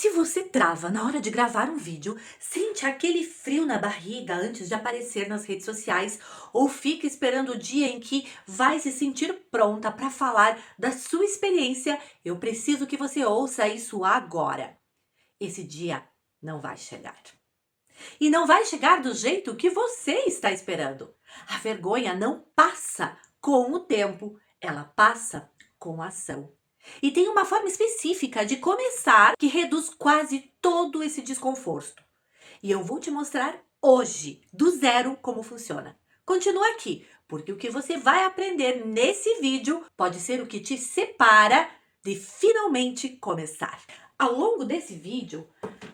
Se você trava na hora de gravar um vídeo, sente aquele frio na barriga antes de aparecer nas redes sociais ou fica esperando o dia em que vai se sentir pronta para falar da sua experiência, eu preciso que você ouça isso agora. Esse dia não vai chegar. E não vai chegar do jeito que você está esperando. A vergonha não passa com o tempo, ela passa com a ação. E tem uma forma específica de começar que reduz quase todo esse desconforto. E eu vou te mostrar hoje, do zero, como funciona. Continua aqui, porque o que você vai aprender nesse vídeo pode ser o que te separa de finalmente começar. Ao longo desse vídeo,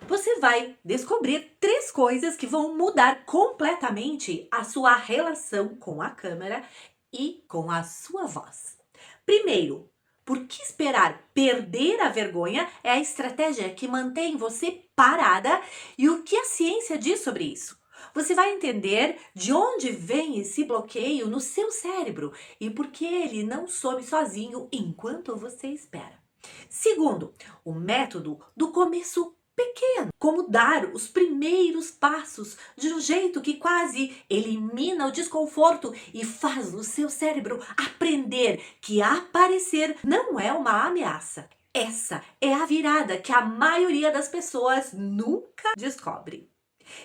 você vai descobrir 3 coisas que vão mudar completamente a sua relação com a câmera e com a sua voz. Primeiro, por que esperar perder a vergonha é a estratégia que mantém você parada e o que a ciência diz sobre isso. Você vai entender de onde vem esse bloqueio no seu cérebro e por que ele não some sozinho enquanto você espera. Segundo, o método do começo pequeno, como dar os primeiros passos de um jeito que quase elimina o desconforto e faz o seu cérebro aprender que aparecer não é uma ameaça. Essa é a virada que a maioria das pessoas nunca descobre.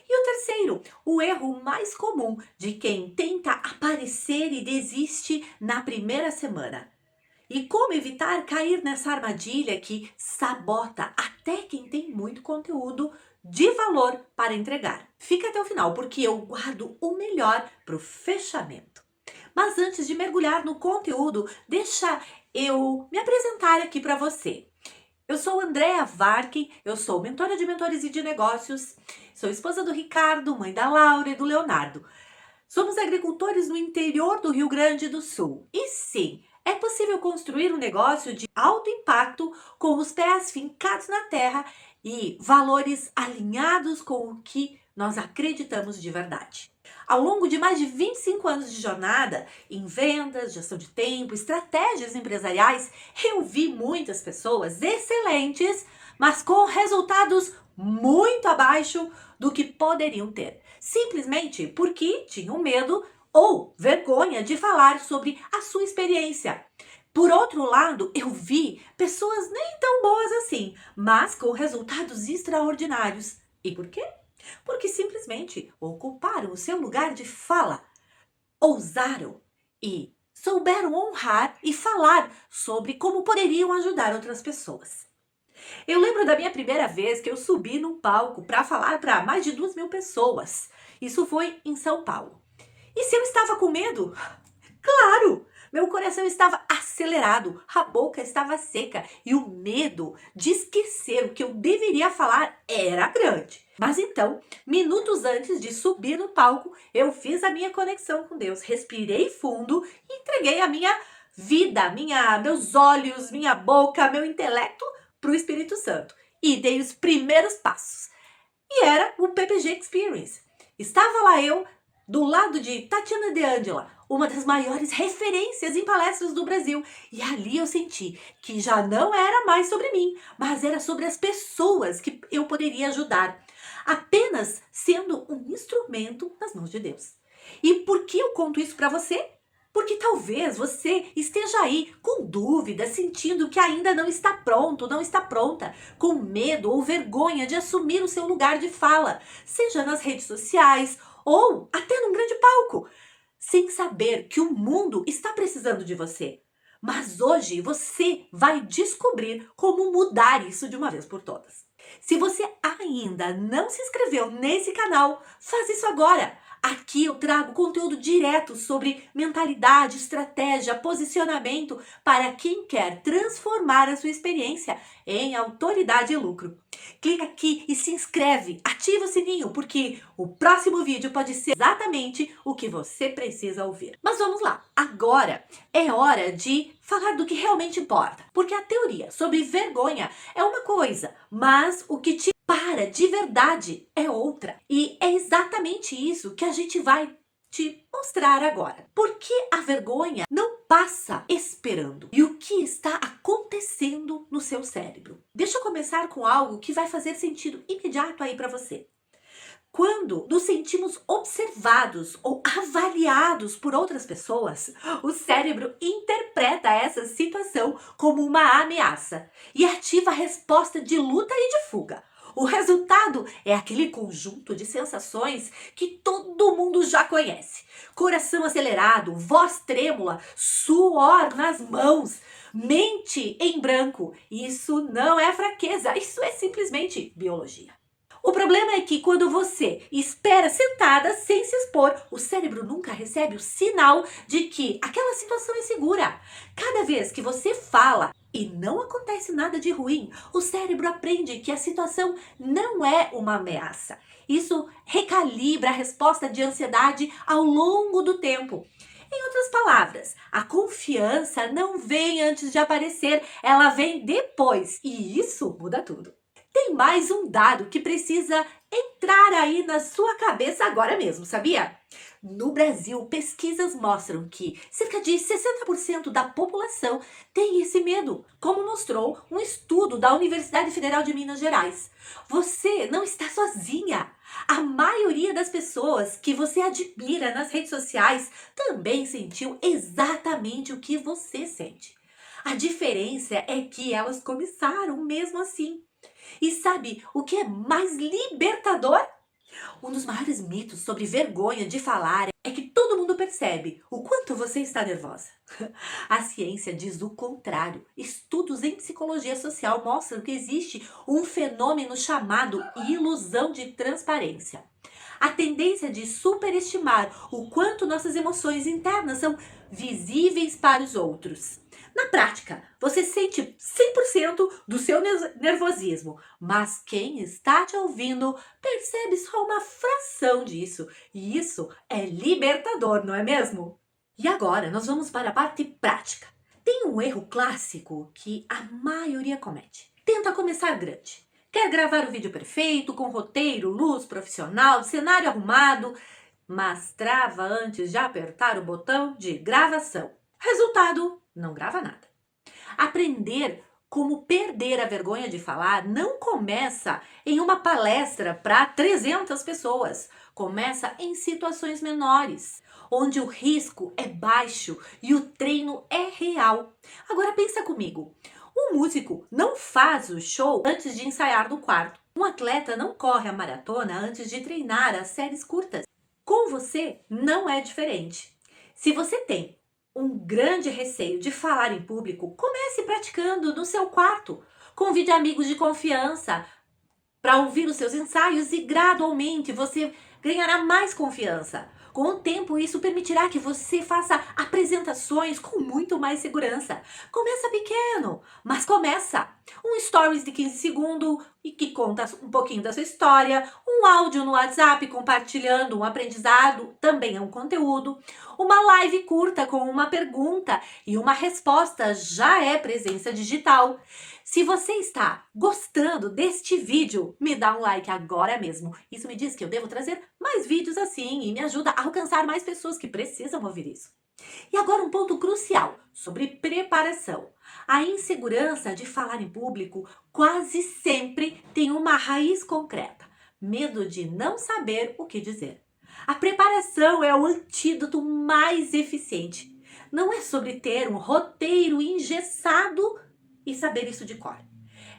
E o terceiro, o erro mais comum de quem tenta aparecer e desiste na primeira semana. E como evitar cair nessa armadilha que sabota até quem tem muito conteúdo de valor para entregar. Fica até o final, porque eu guardo o melhor para o fechamento. Mas antes de mergulhar no conteúdo, deixa eu me apresentar aqui para você. Eu sou Andréa Varken, eu sou mentora de mentores e de negócios, sou esposa do Ricardo, mãe da Laura e do Leonardo. Somos agricultores no interior do Rio Grande do Sul. E sim, é possível construir um negócio de alto impacto com os pés fincados na terra e valores alinhados com o que nós acreditamos de verdade. Ao longo de mais de 25 anos de jornada em vendas, gestão de tempo, estratégias empresariais, eu vi muitas pessoas excelentes, mas com resultados muito abaixo do que poderiam ter, simplesmente porque tinham medo ou vergonha de falar sobre a sua experiência. Por outro lado, eu vi pessoas nem tão boas assim, mas com resultados extraordinários. E por quê? Porque simplesmente ocuparam o seu lugar de fala, ousaram e souberam honrar e falar sobre como poderiam ajudar outras pessoas. Eu lembro da minha primeira vez que eu subi num palco para falar para mais de 2.000 pessoas. Isso foi em São Paulo. E se eu estava com medo? Claro! Meu coração estava acelerado, a boca estava seca e o medo de esquecer o que eu deveria falar era grande. Mas então, minutos antes de subir no palco, eu fiz a minha conexão com Deus, respirei fundo e entreguei a minha vida, meus olhos, minha boca, meu intelecto para o Espírito Santo e dei os primeiros passos. E era o PPG Experience. Estava lá eu, do lado de Tatiana De Angela, uma das maiores referências em palestras do Brasil. E ali eu senti que já não era mais sobre mim, mas era sobre as pessoas que eu poderia ajudar, apenas sendo um instrumento nas mãos de Deus. E por que eu conto isso para você? Porque talvez você esteja aí com dúvida, sentindo que ainda não está pronto, não está pronta, com medo ou vergonha de assumir o seu lugar de fala, seja nas redes sociais ou até num grande palco, sem saber que o mundo está precisando de você. Mas hoje você vai descobrir como mudar isso de uma vez por todas. Se você ainda não se inscreveu nesse canal, faz isso agora. Aqui eu trago conteúdo direto sobre mentalidade, estratégia, posicionamento para quem quer transformar a sua experiência em autoridade e lucro. Clica aqui e se inscreve, ativa o sininho, porque o próximo vídeo pode ser exatamente o que você precisa ouvir. Mas vamos lá, agora é hora de falar do que realmente importa, porque a teoria sobre vergonha é uma coisa, mas o que te para de verdade é outra. E é exatamente isso que a gente vai te mostrar agora. Porque a vergonha não passa esperando e o que está acontecendo no seu cérebro. Deixa eu começar com algo que vai fazer sentido imediato aí para você. Quando nos sentimos observados ou avaliados por outras pessoas, o cérebro interpreta essa situação como uma ameaça e ativa a resposta de luta e de fuga. O resultado é aquele conjunto de sensações que todo mundo já conhece: coração acelerado, voz trêmula, suor nas mãos, mente em branco. Isso não é fraqueza, isso é simplesmente biologia. O problema é que quando você espera sentada sem se expor, o cérebro nunca recebe o sinal de que aquela situação é segura. Cada vez que você fala e não acontece nada de ruim, o cérebro aprende que a situação não é uma ameaça. Isso recalibra a resposta de ansiedade ao longo do tempo. Em outras palavras, a confiança não vem antes de aparecer, ela vem depois. E isso muda tudo. Tem mais um dado que precisa entrar aí na sua cabeça agora mesmo, sabia? No Brasil, pesquisas mostram que cerca de 60% da população tem esse medo, como mostrou um estudo da Universidade Federal de Minas Gerais. Você não está sozinha. A maioria das pessoas que você admira nas redes sociais também sentiu exatamente o que você sente. A diferença é que elas começaram mesmo assim. E sabe o que é mais libertador? Um dos maiores mitos sobre vergonha de falar é que todo mundo percebe o quanto você está nervosa. A ciência diz o contrário. Estudos em psicologia social mostram que existe um fenômeno chamado ilusão de transparência. A tendência de superestimar o quanto nossas emoções internas são visíveis para os outros. Na prática, você sente 100% do seu nervosismo, mas quem está te ouvindo percebe só uma fração disso. E isso é libertador, não é mesmo? E agora nós vamos para a parte prática. Tem um erro clássico que a maioria comete. Tenta começar grande. Quer gravar o vídeo perfeito, com roteiro, luz profissional, cenário arrumado, mas trava antes de apertar o botão de gravação. Resultado, não grava nada. Aprender como perder a vergonha de falar não começa em uma palestra para 300 pessoas. Começa em situações menores, onde o risco é baixo e o treino é real. Agora pensa comigo. Um músico não faz o show antes de ensaiar no quarto. Um atleta não corre a maratona antes de treinar as séries curtas. Com você não é diferente. Se você tem um grande receio de falar em público, comece praticando no seu quarto. Convide amigos de confiança para ouvir os seus ensaios e gradualmente você ganhará mais confiança. Com o tempo, isso permitirá que você faça apresentações com muito mais segurança. Começa pequeno, mas começa. Um stories de 15 segundos e que conta um pouquinho da sua história, um áudio no WhatsApp compartilhando um aprendizado, também é um conteúdo, uma live curta com uma pergunta e uma resposta já é presença digital. Se você está gostando deste vídeo, me dá um like agora mesmo. Isso me diz que eu devo trazer mais vídeos assim e me ajuda a alcançar mais pessoas que precisam ouvir isso. E agora um ponto crucial sobre preparação. A insegurança de falar em público quase sempre tem uma raiz concreta: medo de não saber o que dizer. A preparação é o antídoto mais eficiente. Não é sobre ter um roteiro engessado e saber isso de cor.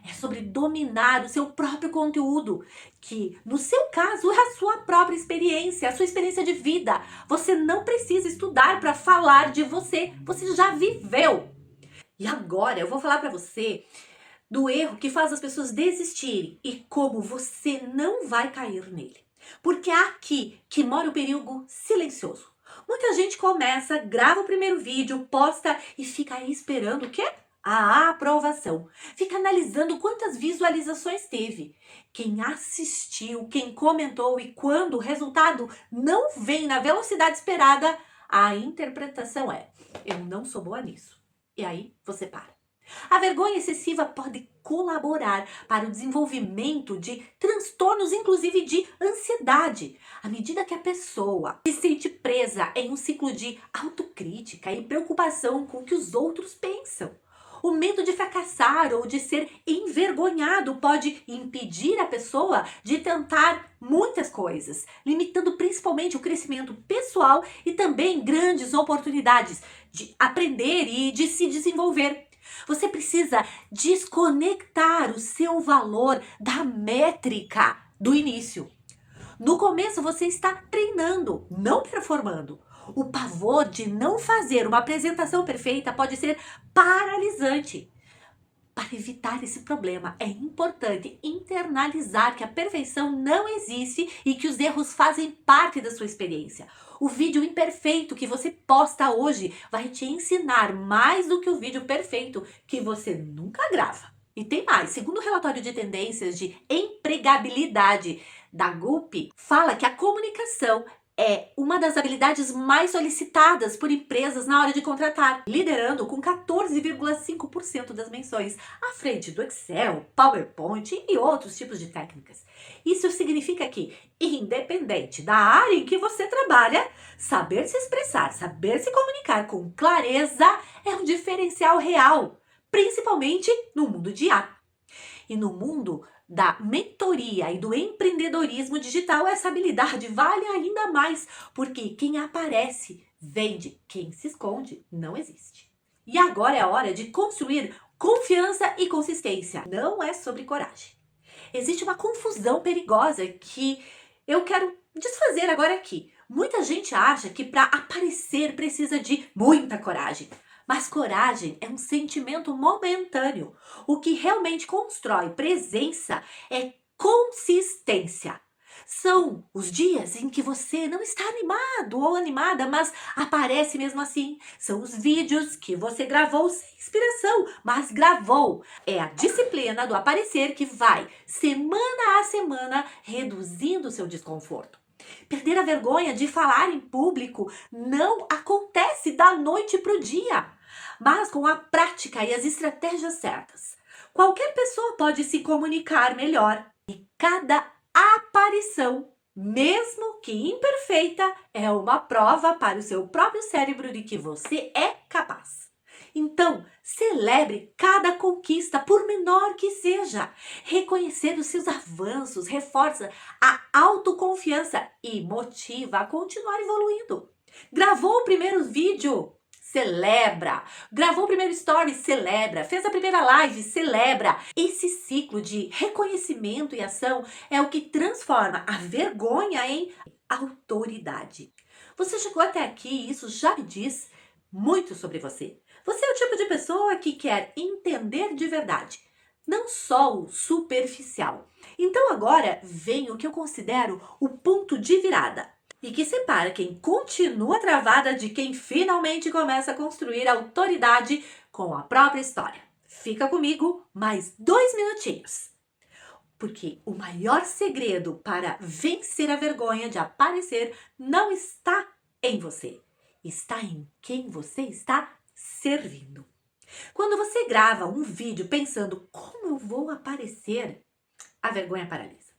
É sobre dominar o seu próprio conteúdo, que no seu caso é a sua própria experiência, a sua experiência de vida. Você não precisa estudar para falar de você, você já viveu. E agora eu vou falar para você do erro que faz as pessoas desistirem e como você não vai cair nele. Porque é aqui que mora o perigo silencioso. Muita gente começa, grava o primeiro vídeo, posta e fica aí esperando o quê? A aprovação. Fica analisando quantas visualizações teve, quem assistiu, quem comentou, e quando o resultado não vem na velocidade esperada, a interpretação é: eu não sou boa nisso. E aí você para. A vergonha excessiva pode colaborar para o desenvolvimento de transtornos transtornos, inclusive de ansiedade. À medida que a pessoa se sente presa em um ciclo de autocrítica e preocupação com o que os outros pensam. O medo de fracassar ou de ser envergonhado pode impedir a pessoa de tentar muitas coisas, limitando principalmente o crescimento pessoal e também grandes oportunidades de aprender e de se desenvolver. Você precisa desconectar o seu valor da métrica do início. No começo você está treinando, não performando. O pavor de não fazer uma apresentação perfeita pode ser paralisante. Para evitar esse problema, é importante internalizar que a perfeição não existe e que os erros fazem parte da sua experiência. O vídeo imperfeito que você posta hoje vai te ensinar mais do que o vídeo perfeito que você nunca grava. E tem mais, segundo o relatório de tendências de empregabilidade da GUP, fala que a comunicação é uma das habilidades mais solicitadas por empresas na hora de contratar, liderando com 14,5% das menções, à frente do Excel, PowerPoint e outros tipos de técnicas. Isso significa que, independente da área em que você trabalha, saber se expressar, saber se comunicar com clareza é um diferencial real, principalmente no mundo de IA. E no mundo da mentoria e do empreendedorismo digital, essa habilidade vale ainda mais, porque quem aparece vende, quem se esconde não existe. E agora é a hora de construir confiança e consistência. Não é sobre coragem. Existe uma confusão perigosa que eu quero desfazer agora aqui. Muita gente acha que para aparecer precisa de muita coragem. Mas coragem é um sentimento momentâneo. O que realmente constrói presença é consistência. São os dias em que você não está animado ou animada, mas aparece mesmo assim. São os vídeos que você gravou sem inspiração, mas gravou. É a disciplina do aparecer que vai, semana a semana, reduzindo o seu desconforto. Perder a vergonha de falar em público não acontece da noite para o dia, mas com a prática e as estratégias certas. Qualquer pessoa pode se comunicar melhor e cada aparição, mesmo que imperfeita, é uma prova para o seu próprio cérebro de que você é capaz. Então, celebre cada conquista, por menor que seja. Reconhecer os seus avanços reforça a autoconfiança e motiva a continuar evoluindo. Gravou o primeiro vídeo? Celebra! Gravou o primeiro story? Celebra! Fez a primeira live? Celebra! Esse ciclo de reconhecimento e ação é o que transforma a vergonha em autoridade. Você chegou até aqui e isso já me diz muito sobre você. Você é o tipo de pessoa que quer entender de verdade, não só o superficial. Então agora vem o que eu considero o ponto de virada e que separa quem continua travada de quem finalmente começa a construir autoridade com a própria história. Fica comigo mais 2 minutinhos. Porque o maior segredo para vencer a vergonha de aparecer não está em você, está em quem você está servindo. Quando você grava um vídeo pensando como eu vou aparecer, a vergonha paralisa.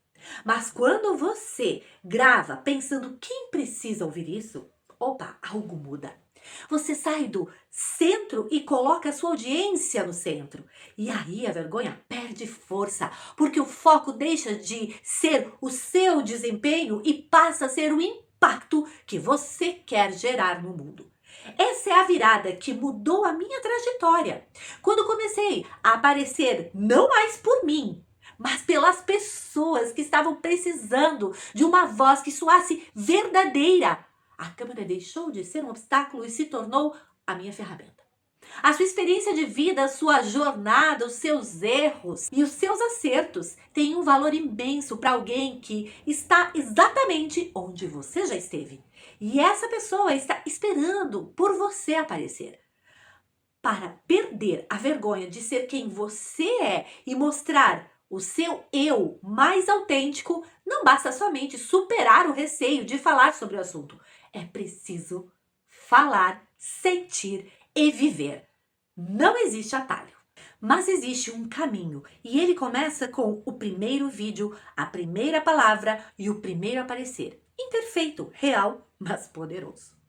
Mas quando você grava pensando quem precisa ouvir isso, opa, algo muda. Você sai do centro e coloca a sua audiência no centro. E aí a vergonha perde força, porque o foco deixa de ser o seu desempenho e passa a ser o impacto que você quer gerar no mundo. Essa é a virada que mudou a minha trajetória. Quando comecei a aparecer não mais por mim, mas pelas pessoas que estavam precisando de uma voz que soasse verdadeira, a câmera deixou de ser um obstáculo e se tornou a minha ferramenta. A sua experiência de vida, a sua jornada, os seus erros e os seus acertos têm um valor imenso para alguém que está exatamente onde você já esteve. E essa pessoa está esperando por você aparecer. Para perder a vergonha de ser quem você é e mostrar o seu eu mais autêntico, não basta somente superar o receio de falar sobre o assunto. É preciso falar, sentir e viver. Não existe atalho. Mas existe um caminho e ele começa com o primeiro vídeo, a primeira palavra e o primeiro aparecer. Imperfeito, real, mas poderoso.